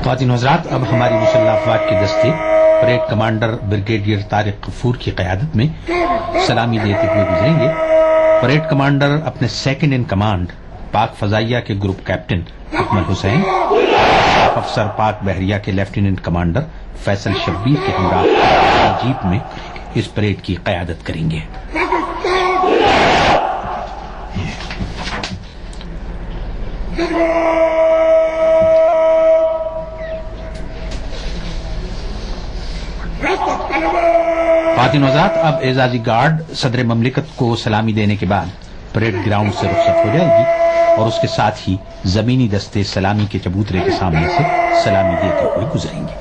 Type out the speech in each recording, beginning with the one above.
خواتین حضرات، اب ہماری مسلح افواج کے دستے پریڈ کمانڈر بریگیڈیئر طارق غفور کی قیادت میں سلامی دیتے ہوئے گزریں گے۔ پریڈ کمانڈر اپنے سیکنڈ ان کمانڈ پاک فضائیہ کے گروپ کیپٹن اکمل حسین، افسر پاک بحریہ کے لیفٹیننٹ کمانڈر فیصل شبیر کے ہمراہ جیپ میں اس پریڈ کی قیادت کریں گے۔ خواتین حضرات، اب اعزازی گارڈ صدر مملکت کو سلامی دینے کے بعد پریڈ گراؤنڈ سے رخصت ہو جائے گی اور اس کے ساتھ ہی زمینی دستے سلامی کے چبوترے کے سامنے سے سلامی دیتے ہوئے گزریں گے۔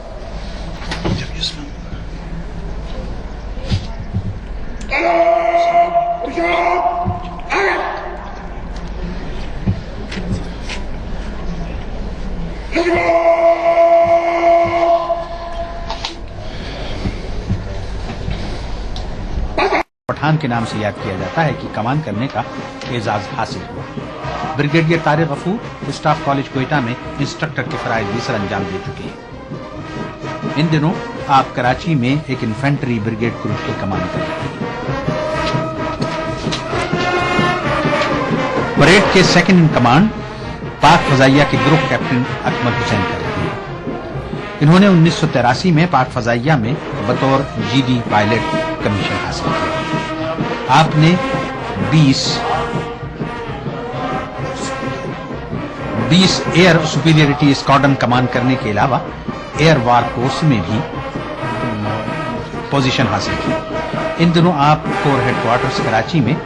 پٹھان کے نام سے یاد کیا جاتا ہے کہ کمان کرنے کا اعزاز حاصل ہوا۔ بریگیڈیئر طارق غفور اسٹاف کالج کوئٹہ میں انسٹرکٹر کے فرائض بھی سر انجام دے چکے ہیں۔ ان دنوں آپ کراچی میں ایک انفینٹری بریگیڈ گروپ کی کمان کر رہے ہیں۔ پریڈ کے سیکنڈ ان کمانڈ پاک فضائیہ کے گروپ کیپٹن اکمل حسین کر رہے ہیں۔ انہوں نے 1983 میں پاک فضائیہ میں بطور جی ڈی پائلٹ کمیشن حاصل کیا۔ آپ نے 20 ایئر سپیریئرٹی اسکواڈرن کمان کرنے کے علاوہ ایئر وار کورس میں بھی پوزیشن حاصل کی۔ ان دنوں آپ کور ہیڈ کوارٹرز کراچی میں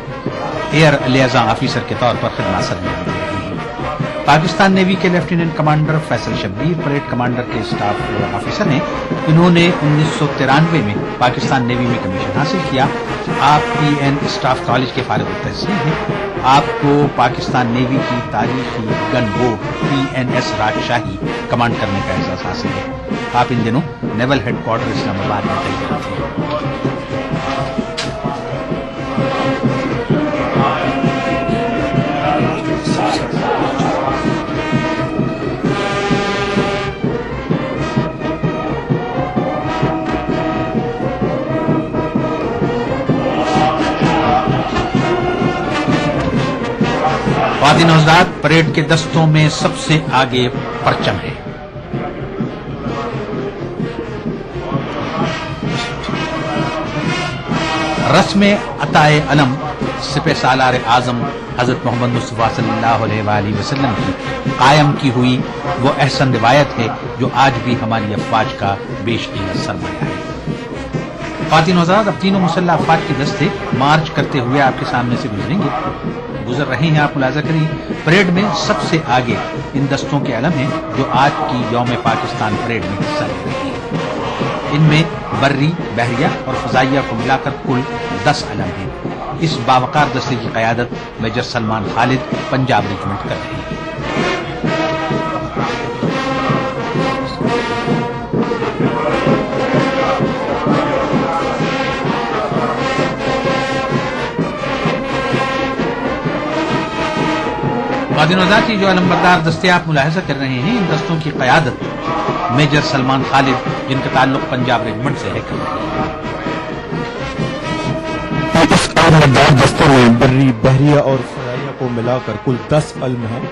ایئر لیازاں آفیسر کے طور پر خدمات سر انجام دے رہے ہیں۔ پاکستان نیوی کے lieutenant commander Faisal Shabbir parade commander کے اسٹاف آفیسر ہیں۔ انہوں نے 1993 میں پاکستان نیوی میں کمیشن حاصل کیا۔ آپ پی این اسٹاف کالج کے فارغ التحصیل ہیں۔ آپ کو پاکستان نیوی کی تاریخی گن بوٹ پی این ایس راجشاہی کمانڈ کرنے کا اعزاز حاصل ہے۔ آپ ان دنوں نیول ہیڈ کوارٹر اسلام آباد میں تعینات ہیں۔ خواتین حضرات، پریڈ کے دستوں میں سب سے آگے پرچم ہے۔ رسم عطائے علم سپہ سالار اعظم حضرت محمد مصطفیٰ صلی اللہ علیہ وآلہ وسلم کی قائم کی ہوئی وہ احسن روایت ہے جو آج بھی ہماری افواج کا بیش قیمت سرمایہ ہے۔ خواتین حضرات، اب تینوں مسلح افواج کے دستے مارچ کرتے ہوئے آپ کے سامنے سے گزر رہے ہیں۔ آپ ملاحظہ کریں، پریڈ میں سب سے آگے ان دستوں کے علم ہیں جو آج کی یوم پاکستان پریڈ میں حصہ لے رہے ہیں۔ ان میں بری، بحریہ اور فضائیہ کو ملا کر کل 10 علم ہیں۔ اس باوقار دستے کی قیادت میجر سلمان خالد پنجاب ریجمنٹ کر رہے ہیں۔ خواتین حضرات، جو علمبردار دستے آپ ملاحظہ کر رہے ہیں، ان دستوں کی قیادت میجر سلمان خالد، جن کا تعلق پنجاب ریجمنٹ سے ہے، کر رہے ہیں۔ اس علمبردار دستوں میں بری، بحریہ اور فضائیہ کو ملا کر کل 10 علم ہیں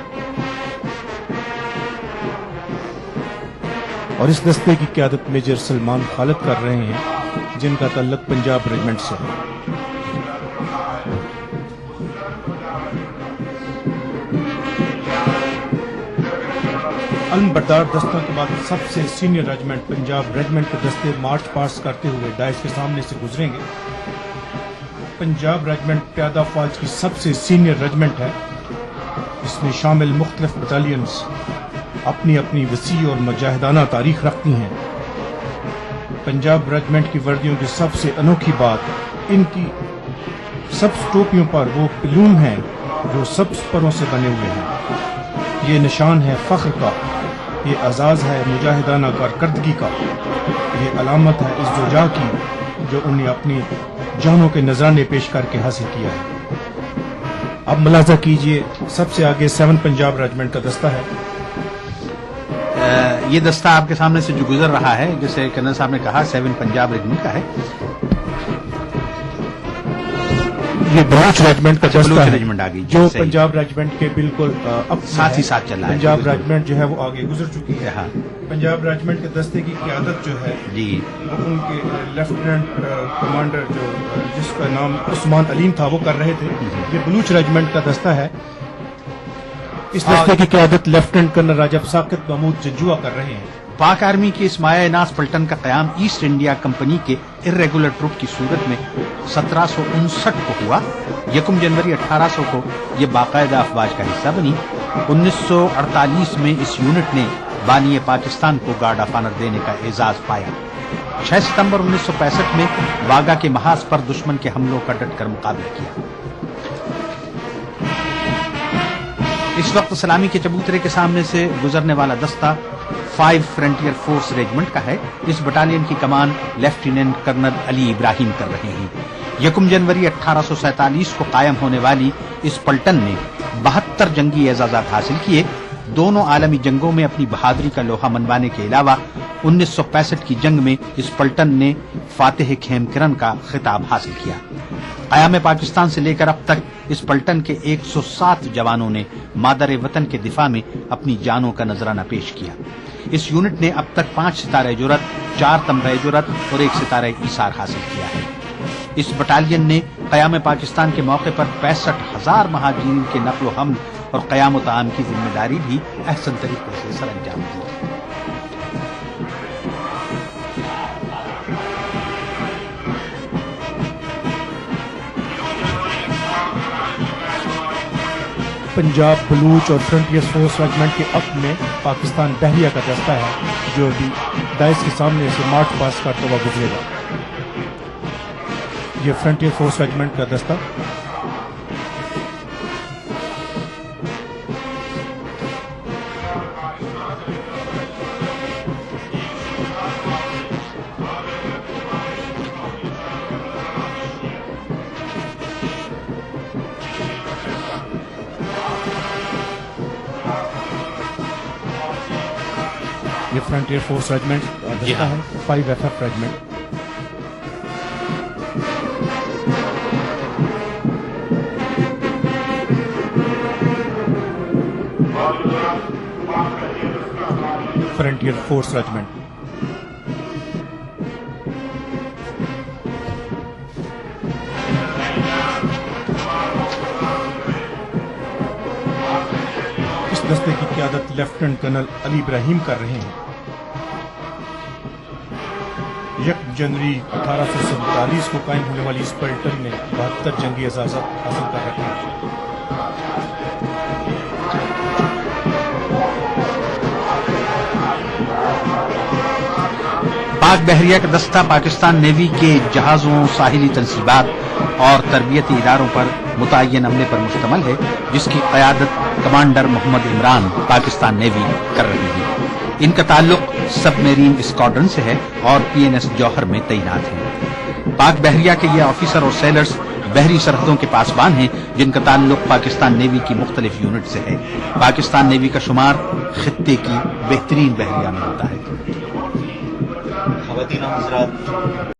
اور اس دستے کی قیادت میجر سلمان خالد کر رہے ہیں، جن کا تعلق پنجاب ریجمنٹ سے ہے۔ علم بردار دستوں کے بعد سب سے سینئر ریجمنٹ پنجاب ریجمنٹ کے دستے مارچ پاس کرتے ہوئے ڈائس کے سامنے سے گزریں گے۔ پنجاب ریجمنٹ پیادہ فوج کی سب سے سینئر ریجمنٹ ہے، اس میں شامل مختلف بٹالینز اپنی اپنی وسیع اور مجاہدانہ تاریخ رکھتی ہیں۔ پنجاب ریجمنٹ کی وردیوں کی سب سے انوکھی بات ان کی سبز ٹوپیوں پر وہ پلوم ہیں جو سبز پروں سے بنے ہوئے ہیں۔ یہ نشان ہے فخر کا یہ اعزاز ہے مجاہدانہ کارکردگی کا، یہ علامت ہے اس زوجا کی جو انہیں اپنی جانوں کے نذرانے پیش کر کے حاصل کیا ہے۔ اب ملاحظہ کیجئے سب سے آگے 7 پنجاب ریجمنٹ کا دستہ ہے۔ یہ دستہ آپ کے سامنے سے جو گزر رہا ہے، جیسے کرنل صاحب نے کہا 7 پنجاب ریجمنٹ کا ہے، یہ بلوچ ریجمنٹ کا دستہ ہے ریجمنٹ آ گئی جو پنجاب ریجمنٹ کے بالکل اب ساتھ ہی ساتھ چل رہا ہے۔ پنجاب ریجمنٹ جو ہے وہ آگے گزر چکی ہے۔ ہاں پنجاب ریجمنٹ کے دستے کی قیادت جو ہے جی، وہ ان کے لیفٹیننٹ کمانڈر جو جس کا نام عثمان علیم تھا وہ کر رہے تھے۔ یہ بلوچ ریجمنٹ کا دستہ ہے، اس دستے کی قیادت لیفٹیننٹ کرنل راجب ثاقب محمود ججوا کر رہے ہیں۔ پاک آرمی کی اس مایہ ناز پلٹن کا قیام ایسٹ انڈیا کمپنی کے ارریگولر ٹروپ کی صورت میں 1759 کو ہوا۔ 1 جنوری 1800 کو یہ باقاعدہ افواج کا حصہ بنی۔ 1948 میں اس یونٹ نے بانی پاکستان کو گارڈ آف آنر دینے کا اعزاز پایا۔ 6 ستمبر 1965 میں واگا کے محاذ پر دشمن کے حملوں کا ڈٹ کر مقابلہ کیا۔ اس وقت سلامی کے چبوترے کے سامنے سے گزرنے والا دستہ 5 فرنٹیئر فورس ریجمنٹ کا ہے۔ اس بٹالین کی کمان لیفٹیننٹ کرنل علی ابراہیم کر رہے ہیں۔ 1 جنوری 1847 کو قائم ہونے والی اس پلٹن نے 72 جنگی اعزازات حاصل کیے۔ دونوں عالمی جنگوں میں اپنی بہادری کا لوہا منوانے کے علاوہ 1965 کی جنگ میں اس پلٹن نے فاتح خیم کرن کا خطاب حاصل کیا۔ قیام پاکستان سے لے کر اب تک اس پلٹن کے 107 جوانوں نے مادر وطن کے دفاع میں اپنی جانوں کا نذرانہ پیش کیا۔ اس یونٹ نے اب تک 5 ستارہ جرأت، 4 تمغہ جرأت اور 1 ستارہ ایثار حاصل کیا ہے۔ اس بٹالین نے قیام پاکستان کے موقع پر 65,000 مہاجرین کے نقل و حمل اور قیام و طعام کی ذمہ داری بھی احسن طریقے سے سر انجام دی۔ پنجاب بلوچ اور فرنٹیئر فورس ریجمنٹ کے عقب میں پاکستان بحریہ کا دستہ ہے جو ابھی ڈائس کے سامنے سے مارچ پاس کرتا ہوا گزرے گا۔ یہ فرنٹیئر فورس ریجمنٹ کا دستہ یہ فرنٹیئر فورس ریجمنٹ دستہ ہے 5 FF regiment. Frontier force regiment اس دستے کی قیادت لیفٹیننٹ کرنل علی ابراہیم کر رہے ہیں۔ 1 جنوری 1847 کو قائم ہونے والی اس پلٹن نے 72 جنگی اعزازات حاصل کر رکھے ہیں۔ پاک بحریہ کا دستہ پاکستان نیوی کے جہازوں، ساحلی تنصیبات اور تربیتی اداروں پر متعین عملے پر مشتمل ہے، جس کی قیادت کمانڈر محمد عمران پاکستان نیوی کر رہے ہیں۔ ان کا تعلق سب میرین اسکواڈرن سے ہے اور PNS جوہر میں تعینات ہیں۔ پاک بحریہ کے یہ آفیسر اور سیلرز بحری سرحدوں کے پاسبان ہیں، جن کا تعلق پاکستان نیوی کی مختلف یونٹ سے ہے۔ پاکستان نیوی کا شمار خطے کی بہترین بحریہ میں ہوتا ہے۔ خواتین و حضرات،